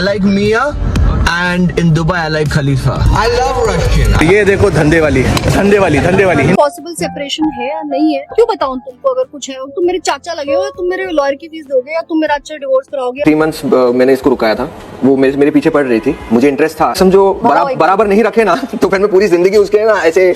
I like Mia and in Dubai I like Khalifa. I love Russian. ये देखो धंधे वाली पॉसिबल सेपरेशन है या नहीं है? क्यों बताऊं तुमको अगर कुछ है? तुम मेरे चाचा लगे हो, तुम मेरे लॉयर की फीस दोगे या तुम मेरा अच्छा डिवोर्स कराओगे? 3 months मैंने इसको रुकाया था, वो मेरे पीछे पड़ रही थी, मुझे इंटरेस्ट था, समझो बराबर नहीं रखे ना तो फिर मैं पूरी जिंदगी उसके ना ऐसे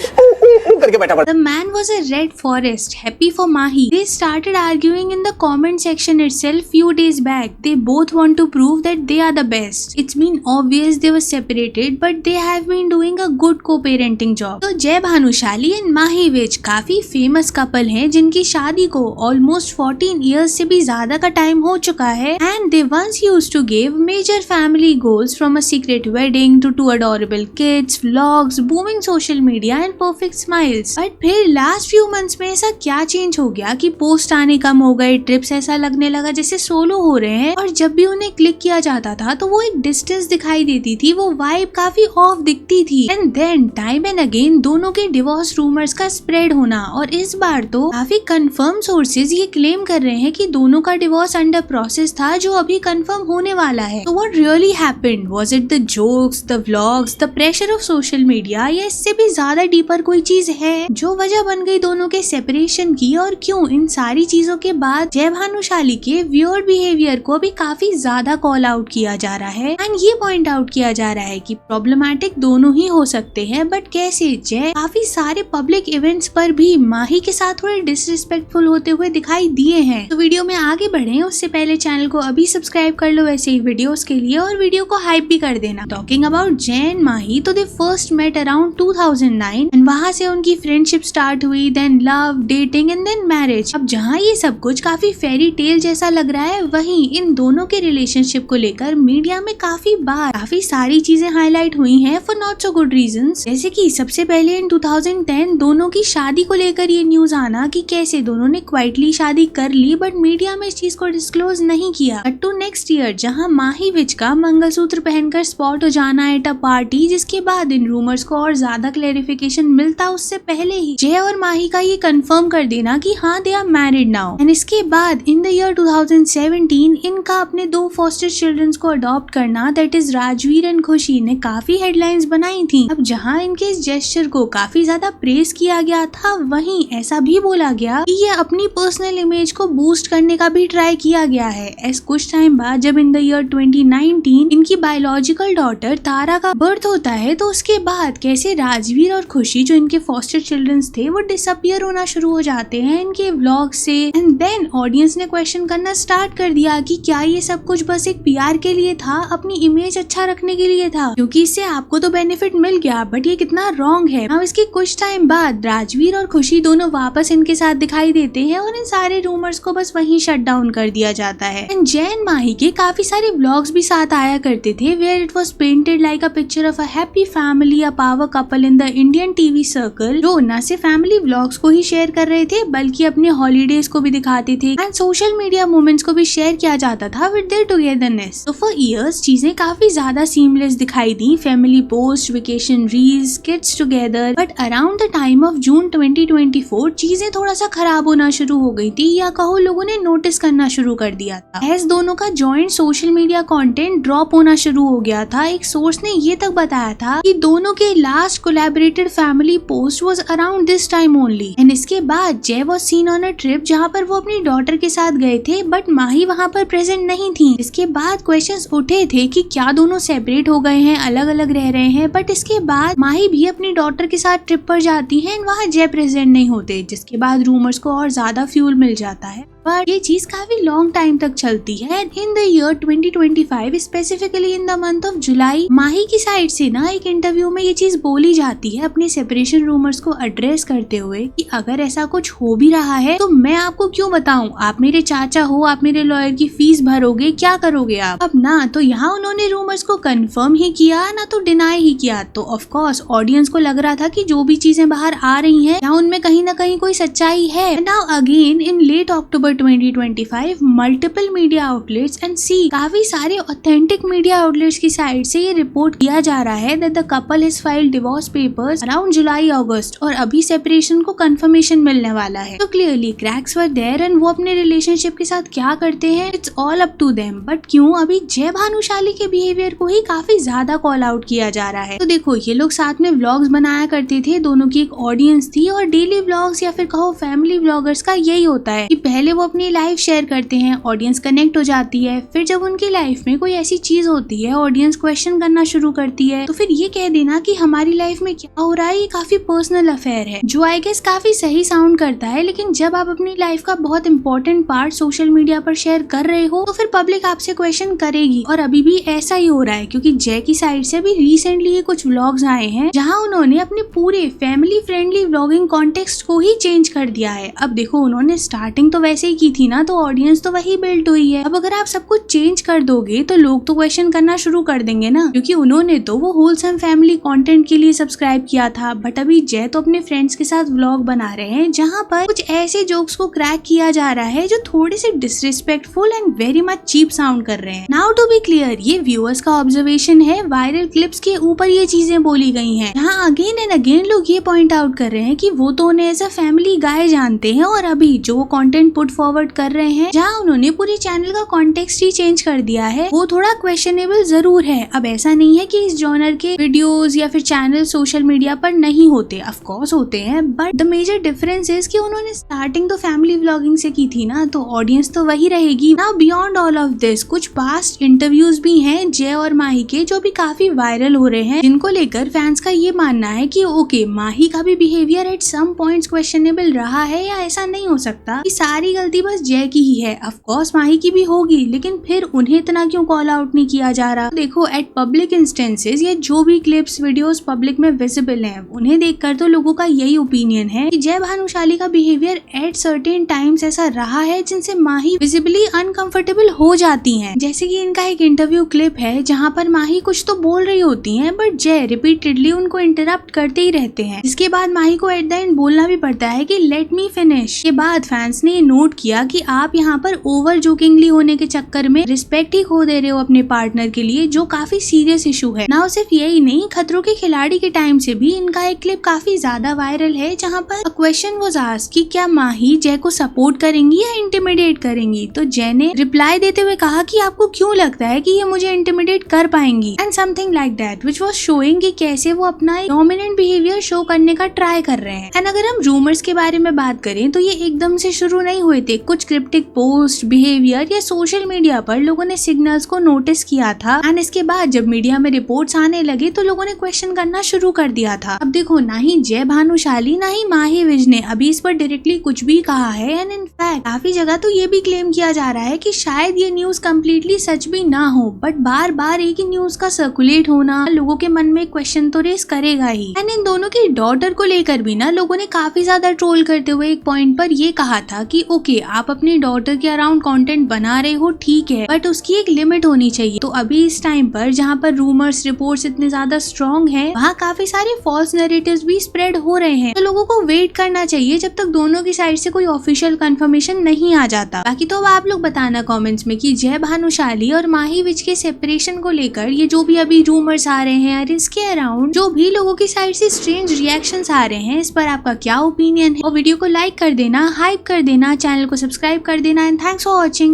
करके बैठा पड़ा। The man was a red forest, happy for Mahi. They started arguing in the comment section itself few days back. They both want to prove that they are the best. It's been obvious they were separated, but they have been doing a good co-parenting job. तो जय Bhanushali and माही विज काफी famous couple हैं जिनकी शादी को almost 14 years से भी ज्यादा का टाइम हो चुका है and they once used to give major family goals from a secret wedding to 2 adorable kids, vlogs, booming social media and perfect smiles. But फिर लास्ट फ्यू मंथ्स में ऐसा क्या चेंज हो गया कि पोस्ट आने कम हो गए, ट्रिप्स ऐसा लगने लगा जैसे सोलो हो रहे हैं और जब भी उन्हें क्लिक किया जाता था तो वो एक डिस्टेंस दिखाई देती थी, वो वाइब काफी ऑफ दिखती थी। And then time and again दोनों के डिवोर्स रूमर्स का स्प्रेड होना और इस बार तो काफी कंफर्म सोर्सेज ये क्लेम कर रहे हैं कि दोनों का डिवोर्स अंडर प्रोसेस था जो अभी कंफर्म होने वाला है। तो what really happened? Was it the jokes, the vlogs, the pressure of social media या इससे भी ज्यादा डीपर कोई चीज है जो वजह बन गई दोनों के सेपरेशन की? और क्यों इन सारी चीजों के बाद जय भानुशाली के वियर्ड बिहेवियर को भी काफी ज्यादा कॉल आउट किया जा रहा है एंड ये पॉइंट आउट किया जा रहा है कि प्रॉब्लमैटिक दोनों ही हो सकते हैं, बट कैसे? जय काफी सारे पब्लिक इवेंट्स पर भी माही के साथ थोड़े डिसरिस्पेक्टफुल होते हुए दिखाई दिए हैं। तो वीडियो में आगे बढ़े उससे पहले चैनल को अभी सब्सक्राइब कर लो ऐसे ही वीडियोस के लिए और वीडियो को हाइप भी कर देना। Talking about Jay and Mahi, तो they first met around 2009 and वहां से उनकी फ्रेंडशिप स्टार्ट हुई, then love, dating and then marriage. अब जहाँ ये सब कुछ काफी फेरी टेल जैसा लग रहा है, वहीं इन दोनों के रिलेशनशिप को लेकर मीडिया में काफी बार काफी सारी चीजें हाईलाइट हुई हैं for not so good reasons. जैसे कि सबसे पहले इन 2010 दोनों की शादी को लेकर ये न्यूज आना कि कैसे दोनों ने क्वाइटली शादी कर ली बट मीडिया में इस चीज को डिस्क्लोज नहीं किया। बट टू नेक्स्ट ईयर जहाँ माही विज का मंगलसूत्र पहनकर स्पॉट हो जाना एट अ पार्टी, जिसके बाद इन रूमर्स को और ज्यादा क्लेरिफिकेशन मिलता उससे पहले ही जय और माही का ये कंफर्म कर देना कि हाँ they are married now. And इसके बाद इन द ईयर 2017 इनका अपने 2 फॉस्टर चिल्ड्रंस को अडॉप्ट करना, that is Rajveer and Khushi, ने काफी हेडलाइंस बनाई थी। अब जहाँ इनके इस जेस्चर को काफी ज्यादा प्रेज किया गया था, वहीं ऐसा भी बोला गया कि ये अपनी पर्सनल इमेज को बूस्ट करने का भी ट्राई किया गया है। एस कुछ टाइम बाद जब इन द ईयर 2019 इनकी बायोलॉजिकल डॉटर तारा का बर्थ होता है, तो उसके बाद कैसे राजवीर और खुशी जो इनके फॉस्टर चिल्ड्रंस थे वो डिसअपियर होना शुरू हो जाते हैं इनके व्लॉग से। एंड देन ऑडियंस ने क्वेश्चन करना स्टार्ट कर दिया कि क्या ये सब कुछ बस एक पीआर के लिए था, अपनी इमेज अच्छा रखने के लिए था, क्योंकि इससे आपको तो बेनिफिट मिल गया बट ये कितना रॉन्ग है। अब इसके कुछ टाइम बाद राजवीर और खुशी दोनों वापस इनके साथ दिखाई देते हैं और इन सारे रूमर्स को बस वहीं शट डाउन कर दिया जाता है। एंड जय एंड माही के काफी सारे व्लॉग्स भी साथ आया करते थे where it was painted like a picture of a happy family, a power couple in the Indian TV circle, जो न सिर्फ फैमिली व्लॉग्स को ही शेयर कर रहे थे बल्कि अपने हॉलीडेज को भी दिखाते थे एंड सोशल मीडिया मोमेंट्स को भी शेयर किया जाता था विद देयर टुगेदरनेस। तो फॉर इयर्स चीजें काफी ज्यादा सीमलेस दिखाई दी, family post, vacation reels, kids together. But around the time of June 2024 चीजें थोड़ा सा खराब होना शुरू हो गई थी, या कहो लोगों ने नोटिस करना शुरू कर दिया था एज दोनों का joint social media content drop होना शुरू हो गया था। एक सोर्स ने ये तक बताया था कि दोनों के last collaborated family post was around this time only. And इसके बाद जय was scene on a trip जहाँ पर वो अपनी डॉटर के साथ गए थे बट माही वहाँ पर प्रेजेंट नहीं थी। इसके बाद क्वेश्चंस उठे थे कि क्या दोनों सेपरेट हो गए हैं, अलग अलग रह रहे हैं, बट इसके बाद माही भी अपनी डॉटर के साथ ट्रिप पर जाती है एंड वहाँ जय प्रेजेंट नहीं होते, जिसके बाद रूमर्स को और ज्यादा फ्यूल मिल जाता है। बट ये चीज काफी लॉन्ग टाइम तक चलती है। In the year 2025 specifically in the month of July, Mahi की साइड से ना एक इंटरव्यू में ये चीज बोली जाती है अपने सेपरेशन रूमर्स को एड्रेस करते हुए कि अगर ऐसा कुछ हो भी रहा है तो मैं आपको क्यों बताऊं, आप मेरे चाचा हो, आप मेरे लॉयर की फीस भरोगे, क्या करोगे आप? अब ना तो यहाँ उन्होंने रूमर्स को कंफर्म ही किया ना तो डिनाई ही किया। तो ऑफ कोर्स ऑडियंस को लग रहा था कि जो भी चीजें बाहर आ रही हैं या उनमें कहीं ना कहीं कोई सच्चाई है। Now again in late October 2025, multiple media outlets and सी काफी सारे ऑथेंटिक मीडिया आउटलेट्स की साइड से ये रिपोर्ट किया जा रहा है that the couple has filed divorce papers around July August और अभी सेपरेशन को कंफर्मेशन मिलने वाला है। तो clearly cracks were there and वो अपने रिलेशनशिप के साथ क्या करते हैं it's all up to them. But क्यों अभी जय भानुशाली के बिहेवियर को ही काफी ज्यादा कॉल आउट किया जा रहा है। तो देखो ये लोग साथ में व्लॉग्स बनाया करते थे, दोनों की एक ऑडियंस थी और डेली व्लॉग्स या फिर कहो फैमिली व्लॉगर्स का यही होता है कि पहले वो अपनी लाइफ शेयर करते हैं, ऑडियंस कनेक्ट हो जाती है, फिर जब उनकी लाइफ में कोई ऐसी चीज होती है ऑडियंस क्वेश्चन करना शुरू करती है तो फिर ये कह देना कि हमारी लाइफ में क्या हो रहा है ये काफी पर्सनल अफेयर है, जो आई गेस काफी सही साउंड करता है। लेकिन जब आप अपनी लाइफ का बहुत इंपॉर्टेंट पार्ट सोशल मीडिया पर शेयर कर रहे हो तो फिर पब्लिक आपसे क्वेश्चन करेगी और अभी भी ऐसा ही हो रहा है क्योंकि जय की साइड से भी रिसेंटली कुछ व्लॉग्स आए हैं जहां उन्होंने अपने पूरे फैमिली फ्रेंडली व्लॉगिंग कॉन्टेक्स्ट को ही चेंज कर दिया है। अब देखो उन्होंने स्टार्टिंग तो वैसे ही की थी ना, तो ऑडियंस तो वही बिल्ड हुई है। अब अगर आप सब कुछ चेंज कर दोगे तो लोग तो क्वेश्चन करना शुरू कर देंगे ना, क्योंकि उन्होंने तो वो होलसम फैमिली कंटेंट के लिए सब्सक्राइब किया था। बट अभी जय तो अपने फ्रेंड्स के साथ व्लॉग बना रहे हैं जहाँ पर कुछ ऐसे जोक्स को क्रैक किया जा रहा है जो थोड़े से disrespectful and very much cheap sound कर रहे हैं। नाउ टू बी क्लियर, ये व्यूअर्स का ऑब्जर्वेशन है, वायरल क्लिप्स के ऊपर ये चीजें बोली गई हैं। यहाँ अगेन एंड अगेन लोग ये पॉइंट आउट कर रहे हैं कि वो तो उन्हें एज अ फैमिली गाय जानते हैं और अभी जो वो कंटेंट पुट फॉरवर्ड कर रहे हैं जहाँ उन्होंने पूरी चैनल का कॉन्टेक्स्ट ही चेंज कर दिया है वो थोड़ा क्वेश्चनेबल जरूर है। अब ऐसा नहीं है कि इस जॉनर के वीडियोस या फिर चैनल सोशल मीडिया पर नहीं होते, ऑफ कोर्स होते हैं, but the major difference is कि उन्होंने स्टार्टिंग तो फैमिली व्लॉगिंग से की थी ना, तो ऑडियंस तो वही रहेगी। Now beyond all of this कुछ पास्ट इंटरव्यूज भी हैं जय और माही के जो भी काफी वायरल हो रहे हैं, जिनको लेकर फैंस का ये मानना है कि ओके माही का भी behaviour at some points questionable रहा है या ऐसा नहीं हो सकता कि सारी गलती बस जय की ही है। ऑफ कोर्स माही की भी होगी, लेकिन फिर उन्हें इतना क्यों कॉल आउट नहीं किया जा रहा। देखो एट पब्लिक इंस्टेंसेस ये जो भी क्लिप्स वीडियोस पब्लिक में विजिबल हैं उन्हें देखकर तो लोगों का यही ओपिनियन है कि जय भानुशाली का बिहेवियर एट सर्टेन टाइम्स ऐसा रहा है जिनसे माही विजिबली अनकंफर्टेबल हो जाती हैं। जैसे कि इनका एक इंटरव्यू क्लिप है जहाँ पर माही कुछ तो बोल रही होती हैं बट जय रिपीटेडली उनको इंटरप्ट करते ही रहते हैं। इसके बाद माही को एट द एंड बोलना भी पड़ता है कि लेट मी फिनिश। के बाद फैंस ने नोट किया कि आप यहाँ पर ओवर जोकिंगली होने के चक्कर में रिस्पेक्ट ही खो दे रहे हो अपने पार्टनर के लिए, जो काफी सीरियस इशू है ना। सिर्फ यही नहीं, खतरों के खिलाड़ी के टाइम से भी इनका एक क्लिप काफी ज्यादा वायरल है जहाँ पर क्वेश्चन वाज आस्क्ड कि क्या माही जय को सपोर्ट करेंगी या इंटिमिडेट करेंगी, तो जय ने रिप्लाई देते हुए कहा कि आपको क्यों लगता है कि ये मुझे इंटिमिडेट कर पाएंगी and something like that, which was showing कि कैसे वो अपना डोमिनेंट बिहेवियर शो करने का ट्राई कर रहे हैं। एंड अगर हम रूमर्स के बारे में बात करें तो ये एकदम से शुरू नहीं हुए थे, कुछ क्रिप्टिक पोस्ट बिहेवियर या सोशल मीडिया पर लोगों ने सिग्नल्स को नोटिस किया था एंड इसके बाद जब मीडिया में रिपोर्ट्स आने लगे तो लोगों ने क्वेश्चन करना शुरू कर दिया था। अब देखो ना ही जय भानुशाली ना ही माही विज ने अभी इस पर डायरेक्टली कुछ भी कहा है एंड इनफैक्ट काफी जगह तो ये भी क्लेम किया जा रहा है कि शायद ये न्यूज कम्प्लीटली सच भी ना हो, बट बार बार एक ही न्यूज का सर्कुलेट होना लोगों के मन में क्वेश्चन तो रेस करेगा ही। एंड इन दोनों की डॉटर को लेकर भी ना लोगों ने काफी ज्यादा ट्रोल करते हुए एक पॉइंट पर ये कहा था कि ओके आप अपनी डॉटर के अराउंड कंटेंट बना रहे हो ठीक है, बट उसकी एक लिमिट होनी चाहिए। तो अभी इस टाइम पर जहाँ पर रूमर्स रिपोर्ट्स इतने ज्यादा स्ट्रॉन्ग है वहाँ काफी सारे फॉल्स नैरेटिव्स भी स्प्रेड हो रहे हैं, तो लोगों को वेट करना चाहिए जब तक दोनों की साइड से कोई ऑफिशियल कंफर्मेशन नहीं आ जाता। बाकी तो आप लोग बताना कमेंट्स में कि जय भानुशाली और माही विज के सेपरेशन को लेकर ये जो भी अभी रूमर्स आ रहे हैं और इसके अराउंड जो भी लोगों की साइड से स्ट्रेंज रिएक्शंस आ रहे हैं, इस पर आपका क्या ओपिनियन है। और वीडियो को लाइक कर देना, हाइप कर देना, चैनल को सब्सक्राइब कर देना एंड थैंक्स फॉर वॉचिंग।